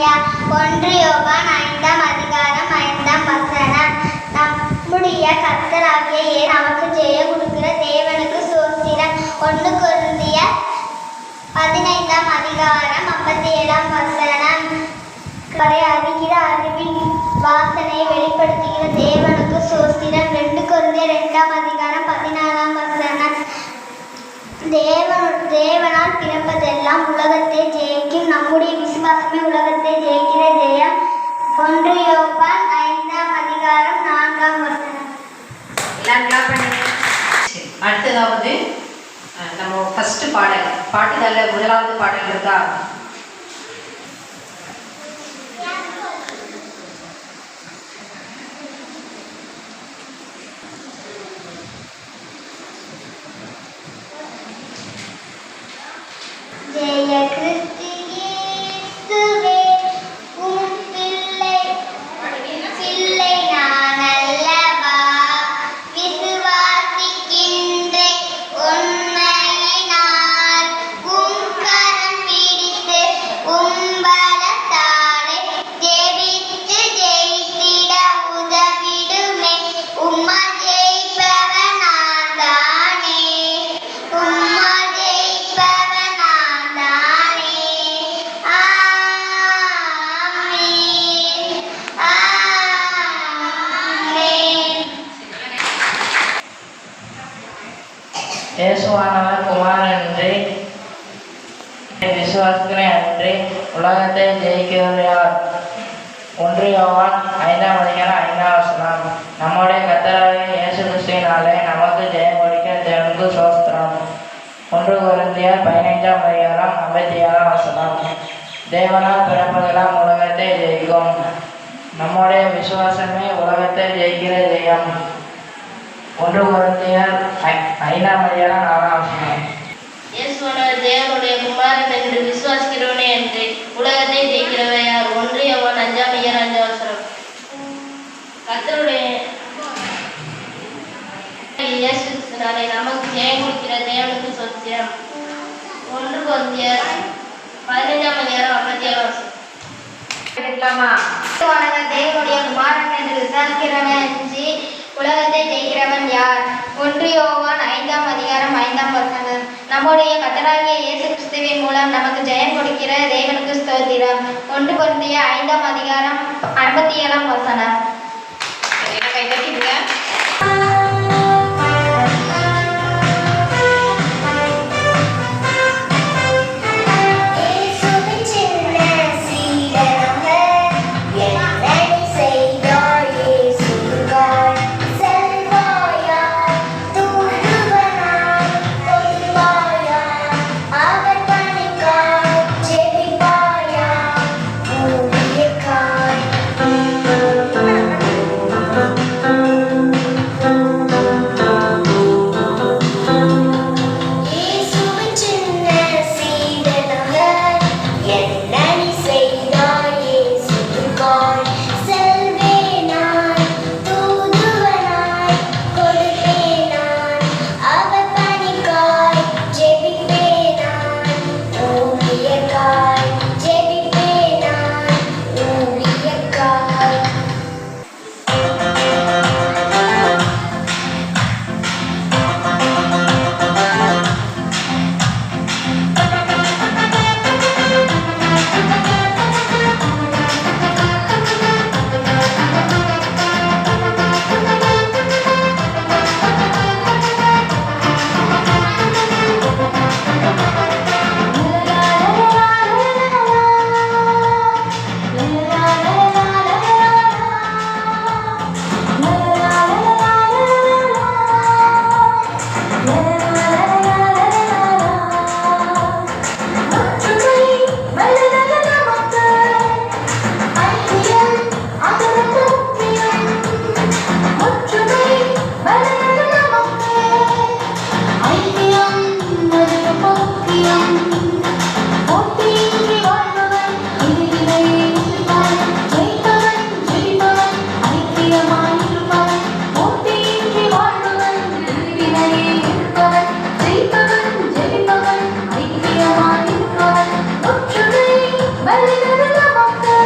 யார்? 1 யோவான் 5ஆம் அதிகாரம் 5ஆம் வசனம். நம்முடைய கர்த்தராகிய நமக்கு ஜெயம் கொடுக்கிற தேவனுக்கு ஸ்தோத்திரம். 1 கொரிந்தியர் 15ஆம் அதிகாரம் 57ஆம் வசனம். வரை அறிகிற அறிவின் வாசனையை வெளிப்படுத்துகிற தேவனுக்கு ஸ்தோத்திரம். 2 கொரிந்தியர் 2ஆம் அதிகாரம் 14ஆம் வசனம். தேவனால் பிறப்பதெல்லாம் உலகத்தை ஜெயிக்கும். நம்முடைய விசுவாசமே உலகத்தை ஜெயிக்கிற ஜெயம். 1 யோவான் 5ஆம் அதிகாரம் 4ஆம் வசனம். அடுத்ததாவது நம்ம ஃபர்ஸ்ட் பாட்டுதல்ல முதலாவது பாடல் இருக்கா? ஜெய கிறிஸ்து இயேசுவே உம் பிள்ளை நான் அல்லவா, விசுவாசிக்கின்றேன் உண்மையினால், உம் கரம் பிடித்து உம் பலத்தாலே ஜெபித்து ஜெயித்திட உதவிடுமே. உம்மா ஜெயிப்பவன் நான் தானே, உம்மா ஜெயிப்பவன் நான் தானே. ஆமென் ஆமென். இயேசுவானவர் குமாரன் என்று விசுவாசிக்கிறேன் அன்றி உலகத்தை ஜெயிக்கிறவர் யார்? 1 யோவான் 5ஆம் அதிகாரம் 5ஆம் வசனம். நம்முடைய கர்த்தராகிய இயேசு கிறிஸ்துவினாலே நமக்கு ஜெயம் கொடுக்கிற தேவனுக்கு ஸ்தோத்திரம். 1 கொரிந்தியர் 15ஆம் அதிகாரம் 57ஆம் வசனம். தேவனால் பிறப்பதெல்லாம் உலகத்தை ஜெயிக்கும். நம்முடைய விசுவாசமே உலகத்தை ஜெயிக்கிற ஜெயம். 1 கொரிந்தியர் 5ஆம் அதிகாரம் 4ஆம் வசனம். இயேசுவானவர் தேவனுடைய குமாரன் என்று விசுவாசிக்கிறவனே என்று உலகத்தை ஜெயிக்கிறவர் யார்? 1 யோவான் 5ஆம் அதிகாரம் 5ஆம் வசனம். கர்த்தருடைய இயேசு கிறிஸ்துவினாலே நமக்கு ஜெயம் கொடுக்கிற தேவனுக்கு ஸ்தோத்திரம். 1 கொரிந்தியர் 15ஆம் அதிகாரம் 57ஆம் வசனம். தேவனுடைய குமாரன் என்று விசாரிக்கிறவன் அன்றி உலகத்தை ஜெயிக்கிறவன் யார்? 1 யோவான் 5ஆம் அதிகாரம் 5ஆம் வசனம். நம்முடைய கர்த்தராகிய இயேசு கிறிஸ்துவின் மூலம் நமக்கு ஜெயம் கொடுக்கிற தேவனுக்கு ஸ்தோத்திரம். 1 கொரிந்தியர் 5ஆம் அதிகாரம் 57ஆம் வசனம். Bye.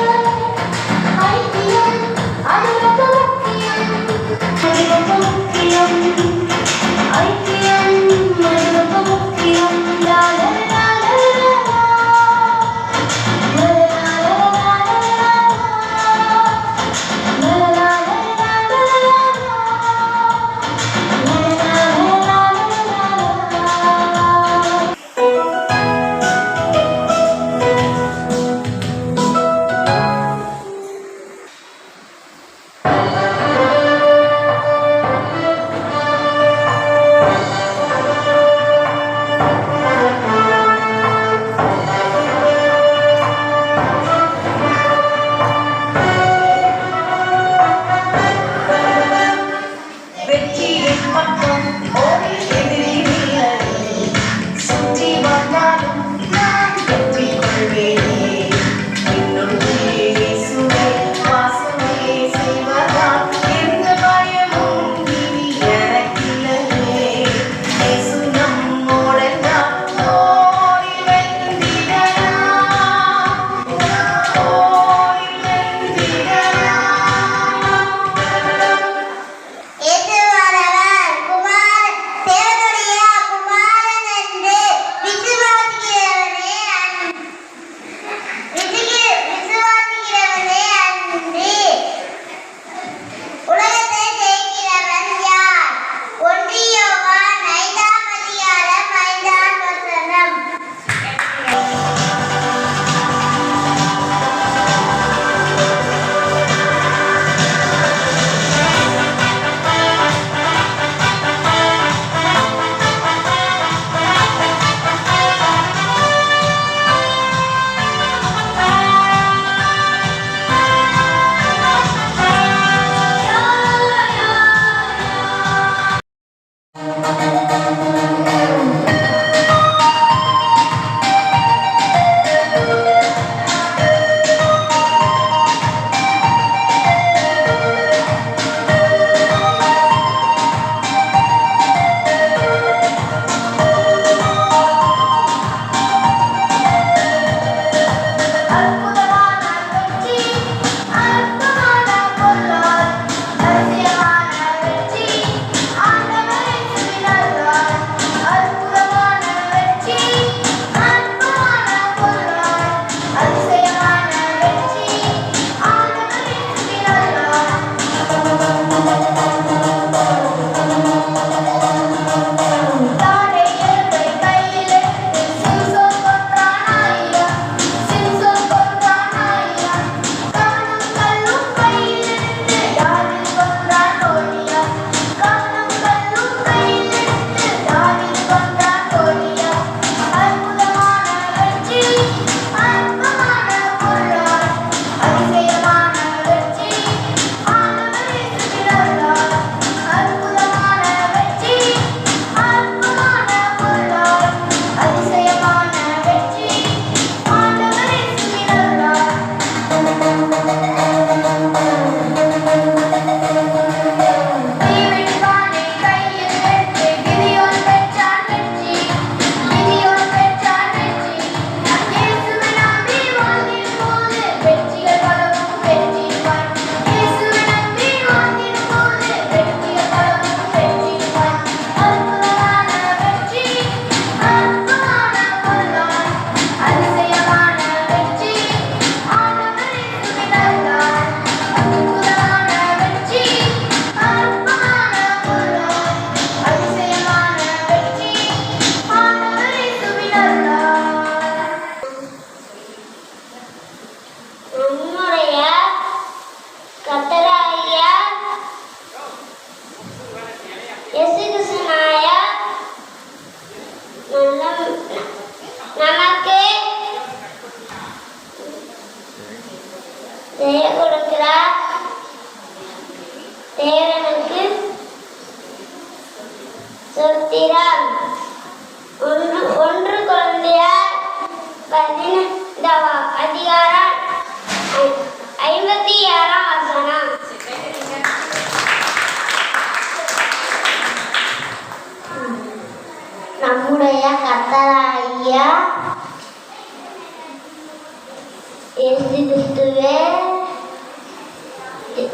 இயேசு கிறிஸ்துவே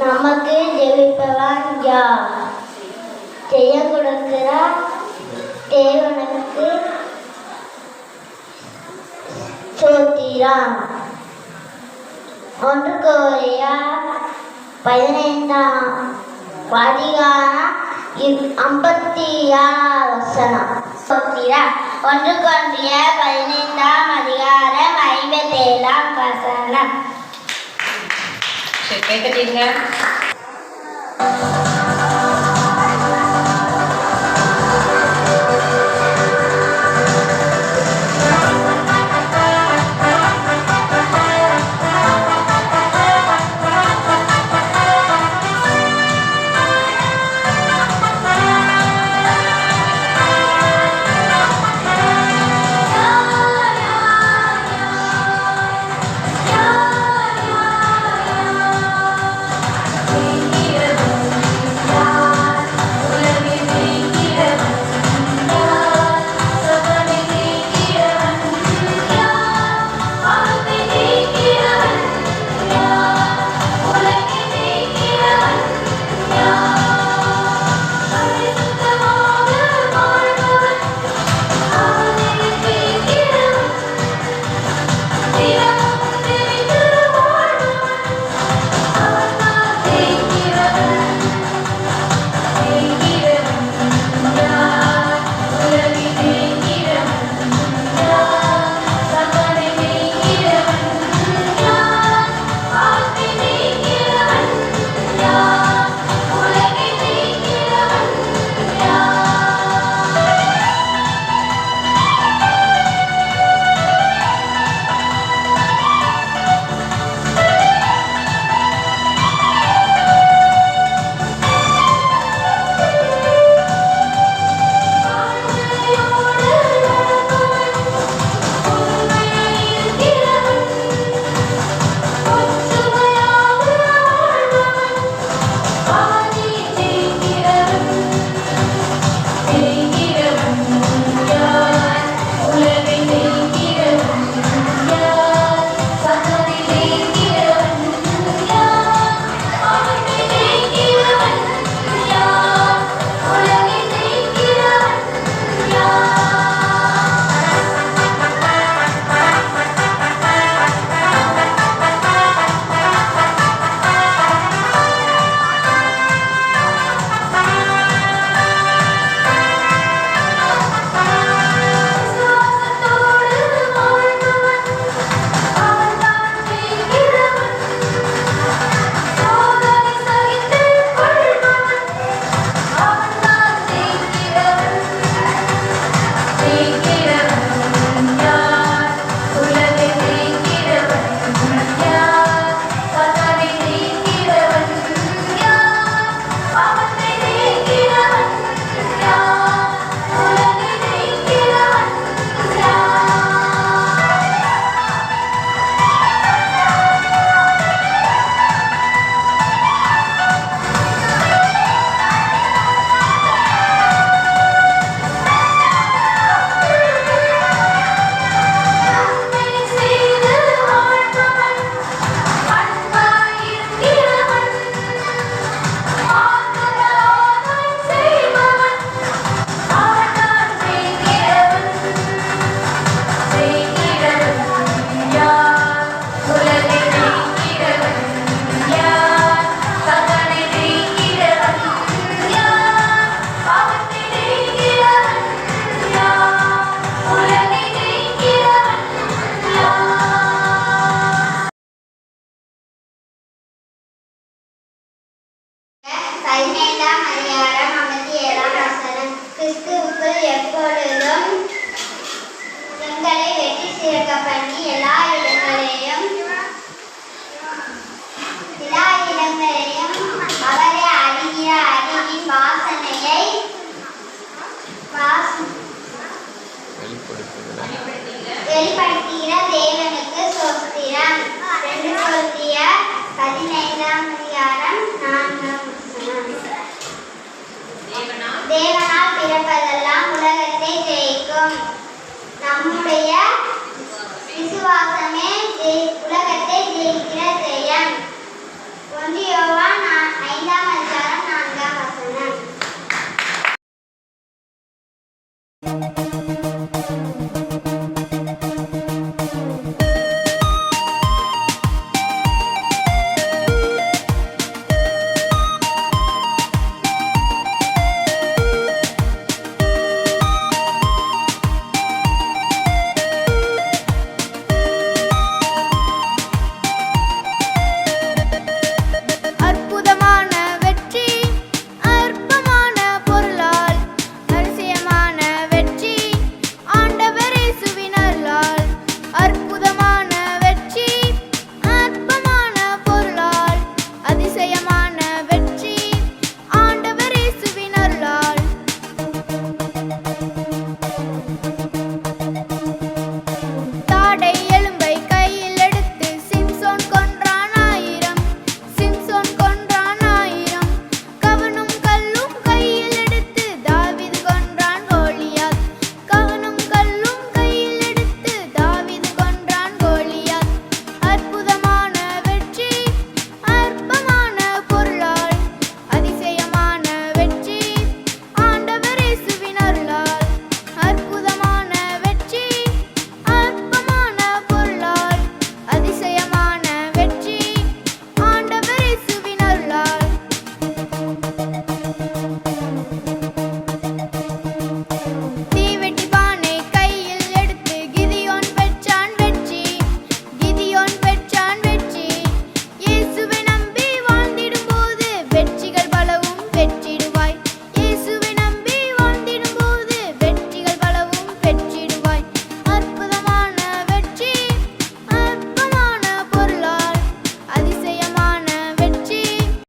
நமக்கு ஜெபிப்பவன் யார்? ஜெயம் கொடுக்கிற தேவனுக்கு சோத்திரம். 1 கொரிந்தியர் 15 அதிகாரம் 57 வசனம். சோத்திரம். 1 கொரிந்தியர் 15 அதிகாரம் 57 வசனம். சரி, கேட்கட்டீங்க. வெளிப்படுத்துகிற தேவனுக்கு சோஸ்திரம். 2 கொரிந்தியர் 15 அதிகாரம் 4 வசனம். தேவனால் பிறப்பதெல்லாம் உலகத்தை ஜெயிக்கும். நம்முடைய